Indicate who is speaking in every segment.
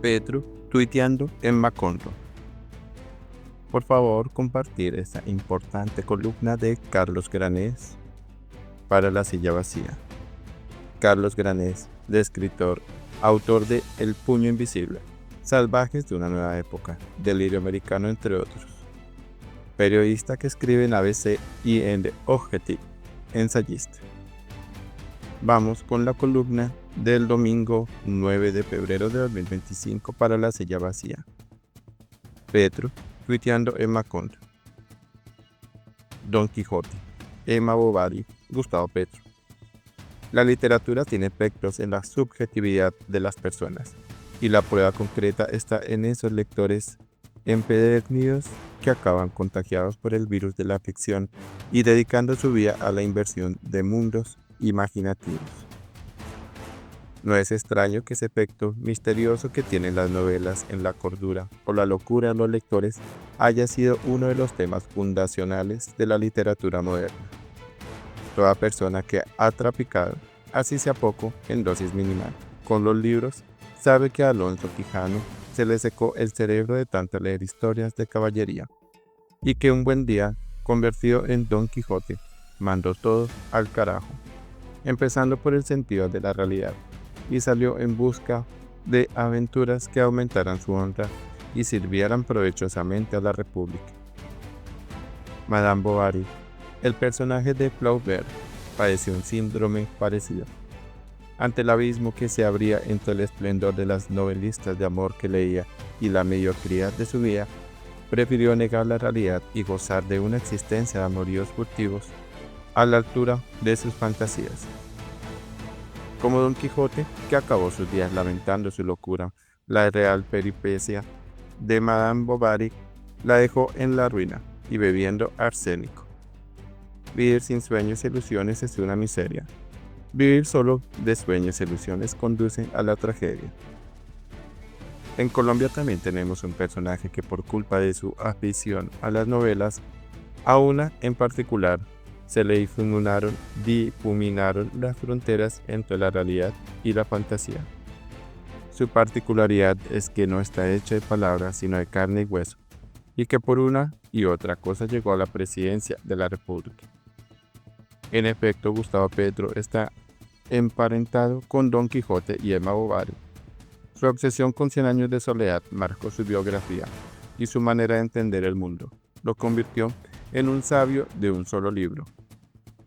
Speaker 1: Petro tuiteando en Macondo. Por favor, compartir esta importante columna de Carlos Granés para La Silla Vacía. Carlos Granés, de escritor, autor de El Puño Invisible, Salvajes de una Nueva Época, Delirio Americano, entre otros. Periodista que escribe en ABC y en The Objective, ensayista. Vamos con la columna del domingo 9 de febrero de 2025 para La Silla Vacía. Petro tuiteando en Macondo. Don Quijote, Emma Bovary, Gustavo Petro. La literatura tiene efectos en la subjetividad de las personas, y la prueba concreta está en esos lectores empedernidos que acaban contagiados por el virus de la ficción y dedicando su vida a la inversión de mundos imaginativos. No es extraño que ese efecto misterioso que tienen las novelas en la cordura o la locura de los lectores haya sido uno de los temas fundacionales de la literatura moderna. Toda persona que ha trapicado, así sea poco, en dosis minimal, con los libros, sabe que a Alonso Quijano se le secó el cerebro de tanto leer historias de caballería, y que un buen día, convertido en Don Quijote, mandó todo al carajo, empezando por el sentido de la realidad, y salió en busca de aventuras que aumentaran su honra y sirvieran provechosamente a la República. Madame Bovary, el personaje de Flaubert, padeció un síndrome parecido. Ante el abismo que se abría entre el esplendor de las novelistas de amor que leía y la mediocridad de su vida, prefirió negar la realidad y gozar de una existencia de amoríos furtivos a la altura de sus fantasías. Como Don Quijote, que acabó sus días lamentando su locura, la real peripecia de Madame Bovary la dejó en la ruina y bebiendo arsénico. Vivir sin sueños e ilusiones es una miseria. Vivir solo de sueños e ilusiones conduce a la tragedia. En Colombia también tenemos un personaje que por culpa de su afición a las novelas, a una en particular, se le difuminaron las fronteras entre la realidad y la fantasía. Su particularidad es que no está hecha de palabras sino de carne y hueso, y que por una y otra cosa llegó a la presidencia de la República. En efecto, Gustavo Petro está emparentado con Don Quijote y Emma Bovary. Su obsesión con 100 años de soledad marcó su biografía y su manera de entender el mundo. Lo convirtió en un sabio de un solo libro,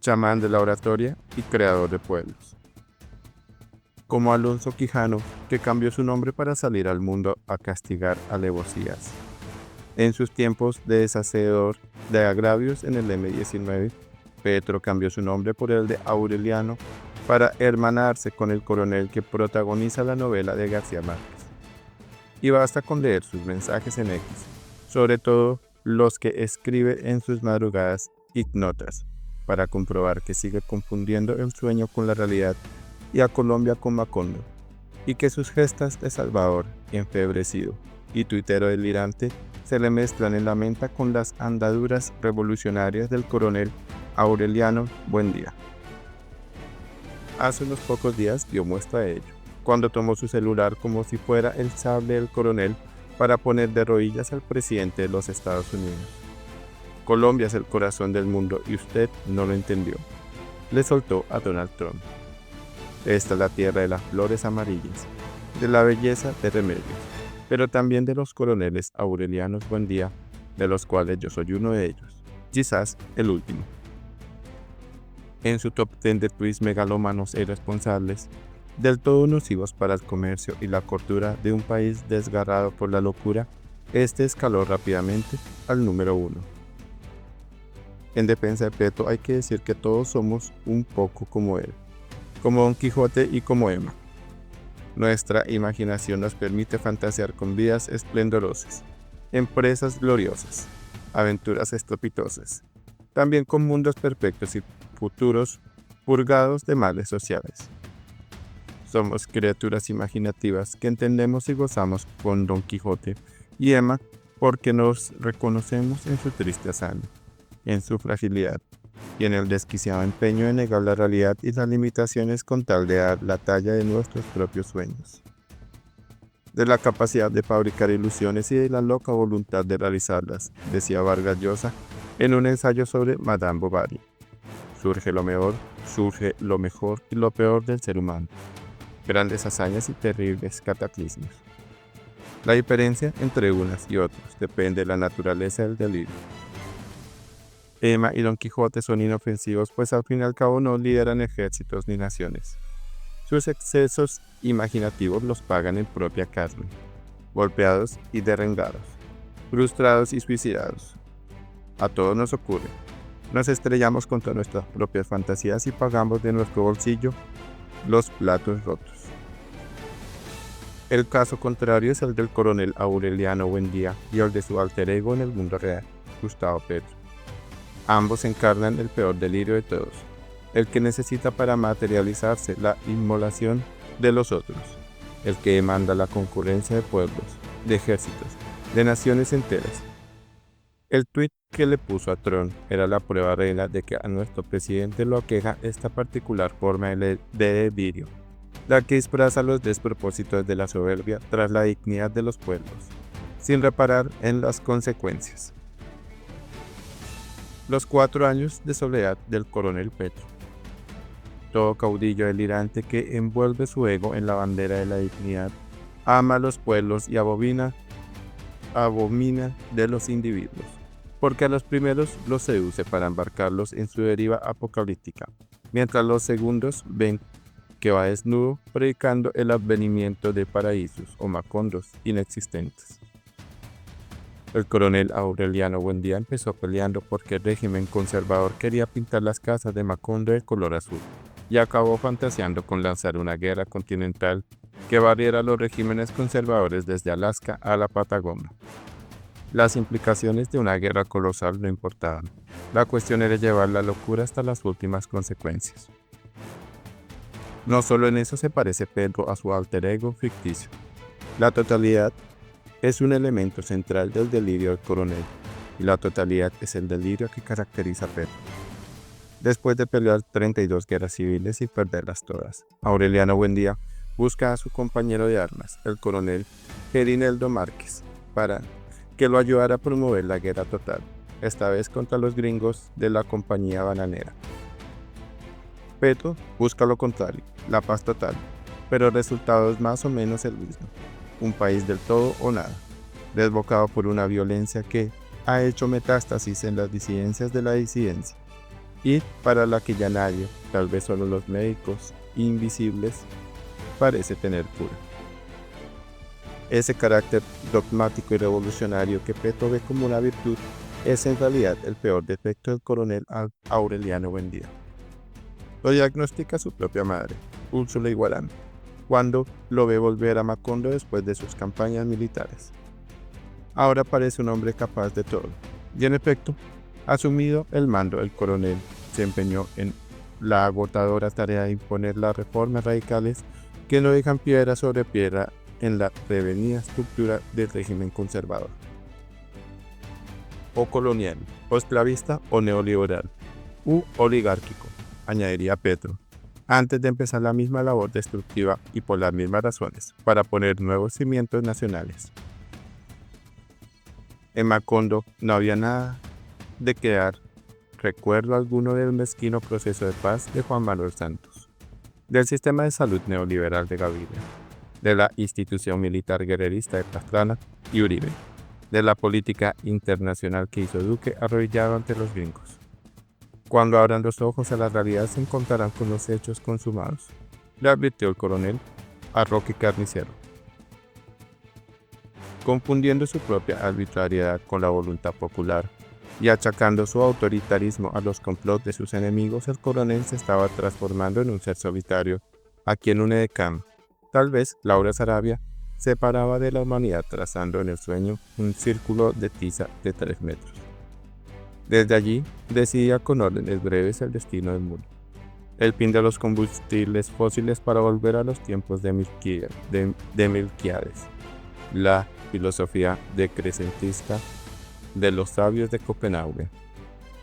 Speaker 1: chamán de la oratoria y creador de pueblos. Como Alonso Quijano, que cambió su nombre para salir al mundo a castigar alevosías. En sus tiempos de deshacedor de agravios en el M-19, Petro cambió su nombre por el de Aureliano para hermanarse con el coronel que protagoniza la novela de García Márquez. Y basta con leer sus mensajes en X, sobre todo los que escribe en sus madrugadas ignotas, para comprobar que sigue confundiendo el sueño con la realidad y a Colombia con Macondo, y que sus gestas de salvador, enfebrecido y tuitero delirante se le mezclan en la mente con las andaduras revolucionarias del coronel Aureliano Buendía. Hace unos pocos días dio muestra de ello, cuando tomó su celular como si fuera el sable del coronel para poner de rodillas al presidente de los Estados Unidos. Colombia es el corazón del mundo y usted no lo entendió. Le soltó a Donald Trump. Esta es la tierra de las flores amarillas, de la belleza de Remedios, pero también de los coroneles aurelianos Buendía, de los cuales yo soy uno de ellos, quizás el último. En su top 10 de tweets megalómanos e irresponsables, del todo nocivos para el comercio y la cordura de un país desgarrado por la locura, este escaló rápidamente al número 1. En defensa de Petro hay que decir que todos somos un poco como él, como Don Quijote y como Emma. Nuestra imaginación nos permite fantasear con vidas esplendorosas, empresas gloriosas, aventuras estrepitosas, también con mundos perfectos y futuros purgados de males sociales. Somos criaturas imaginativas que entendemos y gozamos con Don Quijote y Emma porque nos reconocemos en su triste hazaña, en su fragilidad y en el desquiciado empeño de negar la realidad y las limitaciones con tal de dar la talla de nuestros propios sueños. de la capacidad de fabricar ilusiones y de la loca voluntad de realizarlas, decía Vargas Llosa en un ensayo sobre Madame Bovary. Surge lo mejor y lo peor del ser humano, grandes hazañas y terribles cataclismos. La diferencia entre unas y otras depende de la naturaleza del delirio. Emma y Don Quijote son inofensivos, pues al fin y al cabo no lideran ejércitos ni naciones. Sus excesos imaginativos los pagan en propia carne, golpeados y derrengados, frustrados y suicidados. A todos nos ocurre. Nos estrellamos contra nuestras propias fantasías y pagamos de nuestro bolsillo los platos rotos. El caso contrario es el del coronel Aureliano Buendía y el de su alter ego en el mundo real, Gustavo Petro. Ambos encarnan el peor delirio de todos, el que necesita para materializarse la inmolación de los otros, el que demanda la concurrencia de pueblos, de ejércitos, de naciones enteras. El tuit que le puso a Trump era la prueba real de que a nuestro presidente lo aqueja esta particular forma de delirio, la que disfraza los despropósitos de la soberbia tras la dignidad de los pueblos, sin reparar en las consecuencias. Los 4 años de soledad del coronel Petro. Todo caudillo delirante que envuelve su ego en la bandera de la dignidad, ama a los pueblos y abomina de los individuos, porque a los primeros los seduce para embarcarlos en su deriva apocalíptica, mientras los segundos ven que va desnudo predicando el advenimiento de paraísos o macondos inexistentes. El coronel Aureliano Buendía empezó peleando porque el régimen conservador quería pintar las casas de Macondo de color azul y acabó fantaseando con lanzar una guerra continental que barriera los regímenes conservadores desde Alaska a la Patagonia. Las implicaciones de una guerra colosal no importaban. La cuestión era llevar la locura hasta las últimas consecuencias. No solo en eso se parece Pedro a su alter ego ficticio. La totalidad es un elemento central del delirio del coronel, y la totalidad es el delirio que caracteriza a Pedro. Después de pelear 32 guerras civiles y perderlas todas, Aureliano Buendía busca a su compañero de armas, el coronel Gerineldo Márquez, para que lo ayudara a promover la guerra total, esta vez contra los gringos de la compañía bananera. Petro busca lo contrario, la paz total, pero el resultado es más o menos el mismo. Un país del todo o nada, desbocado por una violencia que ha hecho metástasis en las disidencias de la disidencia, y para la que ya nadie, tal vez solo los médicos invisibles, parece tener cura. Ese carácter dogmático y revolucionario que Petro ve como una virtud es en realidad el peor defecto del coronel Aureliano Buendía. Lo diagnostica su propia madre, Úrsula Iguarán, cuando lo ve volver a Macondo después de sus campañas militares. Ahora parece un hombre capaz de todo, y en efecto, asumido el mando, el coronel se empeñó en la agotadora tarea de imponer las reformas radicales que no dejan piedra sobre piedra en la prevenida estructura del régimen conservador. O colonial, o esclavista, o neoliberal, u oligárquico, añadiría Petro, antes de empezar la misma labor destructiva y por las mismas razones, para poner nuevos cimientos nacionales. En Macondo no había nada de quedar recuerdo alguno del mezquino proceso de paz de Juan Manuel Santos, del sistema de salud neoliberal de Gaviria, de la institución militar guerrerista de Pastrana y Uribe, de la política internacional que hizo Duque arrodillado ante los gringos. Cuando abran los ojos a la realidad se encontrarán con los hechos consumados, le advirtió el coronel a Roque Carnicero. Confundiendo su propia arbitrariedad con la voluntad popular y achacando su autoritarismo a los complots de sus enemigos, el coronel se estaba transformando en un ser solitario, a quien un edecán, tal vez Laura Sarabia, separaba de la humanidad trazando en el sueño un círculo de tiza de 3 metros. Desde allí, decidía con órdenes breves el destino del mundo, el fin de los combustibles fósiles para volver a los tiempos de Milquíades, la filosofía decrecentista de los sabios de Copenhague,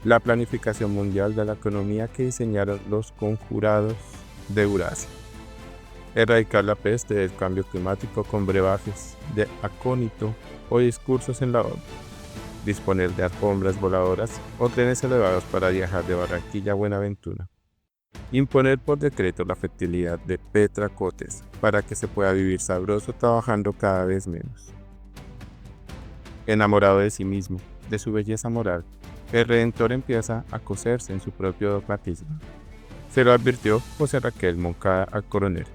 Speaker 1: la planificación mundial de la economía que diseñaron los conjurados de Eurasia. erradicar la peste del cambio climático con brebajes de acónito o discursos en la ONU, disponer de alfombras voladoras o trenes elevados para viajar de Barranquilla a Buenaventura, imponer por decreto la fertilidad de Petracotes para que se pueda vivir sabroso trabajando cada vez menos. Enamorado de sí mismo, de su belleza moral, el Redentor empieza a coserse en su propio dogmatismo. Se lo advirtió José Raquel Moncada al coronel.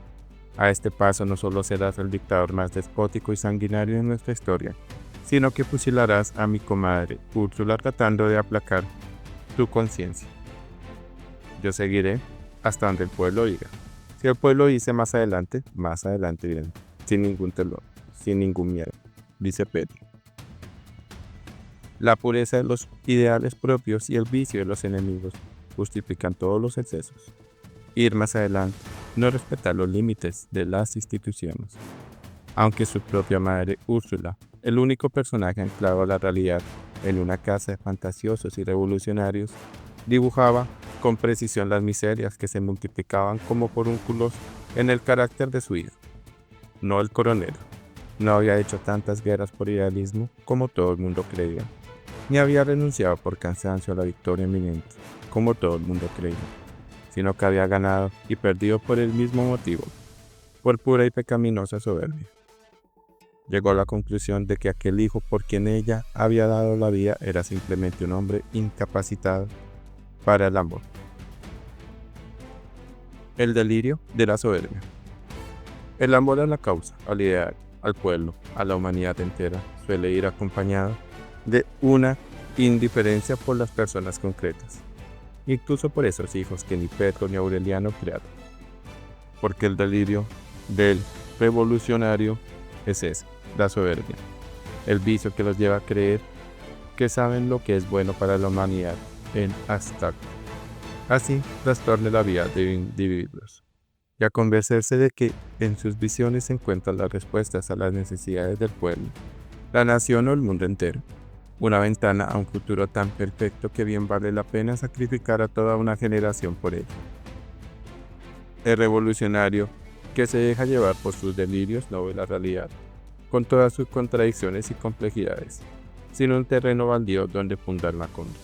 Speaker 1: A este paso no solo serás el dictador más despótico y sanguinario de nuestra historia, sino que fusilarás a mi comadre Úrsula tratando de aplacar tu conciencia. Yo seguiré hasta donde el pueblo diga. Si el pueblo dice más adelante viene, sin ningún temor, sin ningún miedo, dice Petro. La pureza de los ideales propios y el vicio de los enemigos justifican todos los excesos. Ir más adelante, no respetar los límites de las instituciones. Aunque su propia madre Úrsula, el único personaje anclado a la realidad en una casa de fantasiosos y revolucionarios, dibujaba con precisión las miserias que se multiplicaban como forúnculos en el carácter de su hijo. No el coronel. No había hecho tantas guerras por idealismo como todo el mundo creía, ni había renunciado por cansancio a la victoria inminente, como todo el mundo creía, sino que había ganado y perdido por el mismo motivo, por pura y pecaminosa soberbia. Llegó a la conclusión de que aquel hijo por quien ella había dado la vida era simplemente un hombre incapacitado para el amor. El delirio de la soberbia. El amor a la causa, al ideal, al pueblo, a la humanidad entera, suele ir acompañado de una indiferencia por las personas concretas, incluso por esos hijos que ni Petro ni Aureliano crearon. Porque el delirio del revolucionario es ese, la soberbia, el vicio que los lleva a creer que saben lo que es bueno para la humanidad en abstracto. Así trastorna la vida de individuos y a convencerse de que en sus visiones se encuentran las respuestas a las necesidades del pueblo, la nación o el mundo entero. Una ventana a un futuro tan perfecto que bien vale la pena sacrificar a toda una generación por ello. El revolucionario que se deja llevar por sus delirios no ve la realidad, con todas sus contradicciones y complejidades, sino un terreno baldío donde fundar la contra.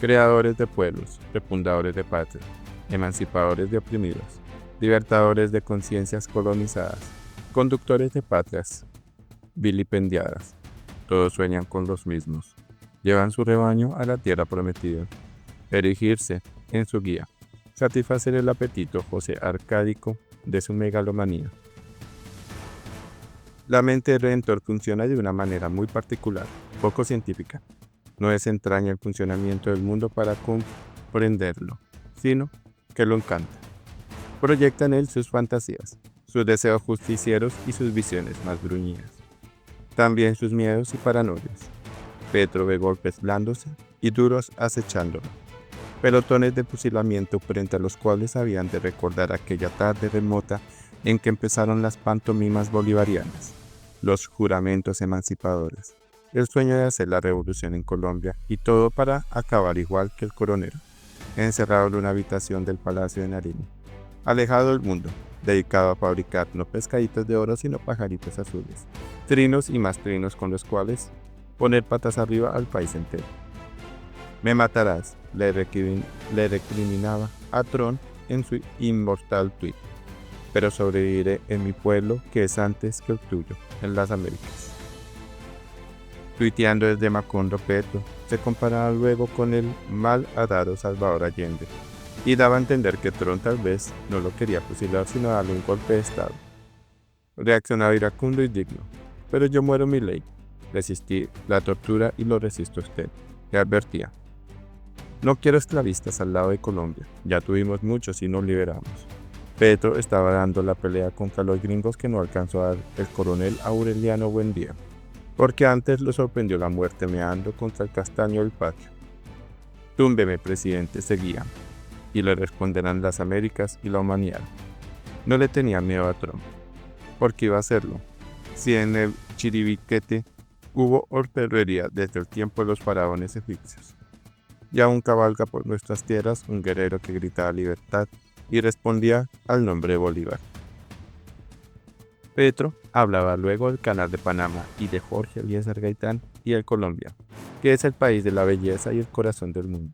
Speaker 1: Creadores de pueblos, refundadores de patria, emancipadores de oprimidos, libertadores de conciencias colonizadas, conductores de patrias vilipendiadas. Todos sueñan con los mismos. Llevan su rebaño a la tierra prometida. Erigirse en su guía. Satisfacer el apetito José arcádico de su megalomanía. La mente del Redentor funciona de una manera muy particular, poco científica. No desentraña el funcionamiento del mundo para comprenderlo, sino que lo encanta. Proyecta en él sus fantasías, sus deseos justicieros y sus visiones más bruñidas. También sus miedos y paranoias. Petro ve golpes blandos y duros acechándolo. Pelotones de fusilamiento frente a los cuales habían de recordar aquella tarde remota en que empezaron las pantomimas bolivarianas, los juramentos emancipadores, el sueño de hacer la revolución en Colombia y todo para acabar igual que el coronel, encerrado en una habitación del Palacio de Nariño, alejado del mundo, dedicado a fabricar no pescaditos de oro sino pajaritos azules, trinos y más trinos con los cuales poner patas arriba al país entero. Me matarás, le recriminaba a Tron en su inmortal tuit, pero sobreviviré en mi pueblo que es antes que el tuyo, en las Américas. Tuiteando desde Macondo, Petro se comparaba luego con el malhadado Salvador Allende y daba a entender que Tron tal vez no lo quería fusilar sino darle un golpe de estado. Reaccionaba iracundo y digno, pero yo muero mi ley, resistí la tortura y lo resisto a usted, le advertía. No quiero esclavistas al lado de Colombia, ya tuvimos muchos y nos liberamos. Petro estaba dando la pelea contra los gringos que no alcanzó a dar el coronel Aureliano Buendía, porque antes lo sorprendió la muerte meando contra el castaño del patio. Túmbeme, presidente, seguía, y le responderán las Américas y la humanidad. No le tenía miedo a Trump, porque iba a hacerlo. Si en el Chiribiquete hubo orfebrería desde el tiempo de los faraones egipcios. Y aún cabalga por nuestras tierras un guerrero que gritaba libertad y respondía al nombre de Bolívar. Petro hablaba luego del Canal de Panamá y de Jorge Eliezer Gaitán y el Colombia, que es el país de la belleza y el corazón del mundo,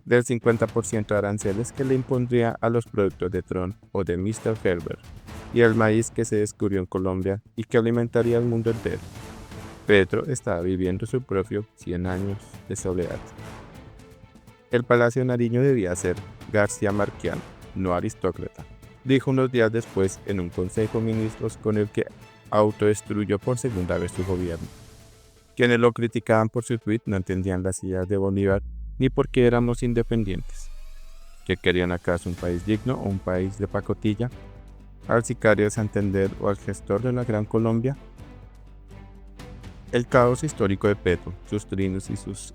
Speaker 1: del 50% de aranceles que le impondría a los productos de Tron o de Mr. Ferber, y el maíz que se descubrió en Colombia y que alimentaría al mundo entero. Petro estaba viviendo su propio 100 años de soledad. El Palacio Nariño debía ser García Marquiano, no aristócrata, dijo unos días después en un consejo de ministros con el que autodestruyó por segunda vez su gobierno. Quienes lo criticaban por su tuit no entendían las ideas de Bolívar ni por qué éramos independientes. ¿Que querían acaso un país digno o un país de pacotilla? ¿Al sicario de Santander o al gestor de la Gran Colombia? El caos histórico de Petro, sus trinos y sus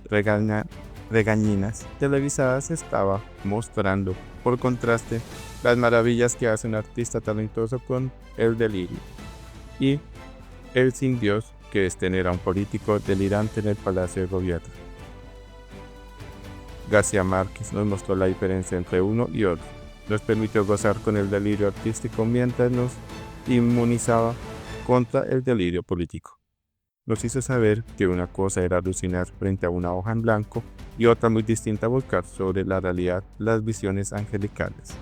Speaker 1: regañinas televisadas estaba mostrando, por contraste, las maravillas que hace un artista talentoso con el delirio y el sin Dios que es tener a un político delirante en el Palacio de Gobierno. García Márquez nos mostró la diferencia entre uno y otro, nos permitió gozar con el delirio artístico mientras nos inmunizaba contra el delirio político. Nos hizo saber que una cosa era alucinar frente a una hoja en blanco y otra muy distinta volcar sobre la realidad las visiones angelicales.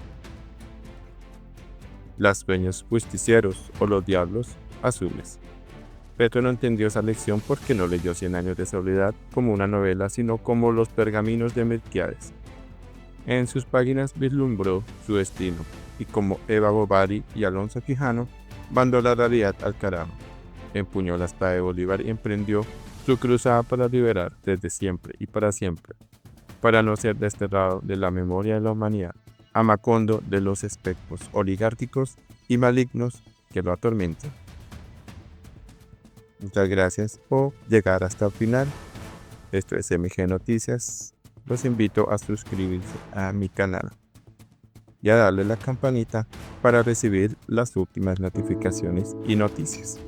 Speaker 1: Los sueños justicieros o los diablos azules. Petro no entendió esa lección porque no leyó 100 años de soledad como una novela, sino como los pergaminos de Melquiades. En sus páginas vislumbró su destino y como Eva Bovary y Alonso Quijano, mandó la realidad al carajo. Empuñó la espada de Bolívar y emprendió su cruzada para liberar desde siempre y para siempre, para no ser desterrado de la memoria de la humanidad, a Macondo de los espectros oligárquicos y malignos que lo atormentan. Muchas gracias por llegar hasta el final. Esto es MG Noticias. Los invito a suscribirse a mi canal y a darle la campanita para recibir las últimas notificaciones y noticias.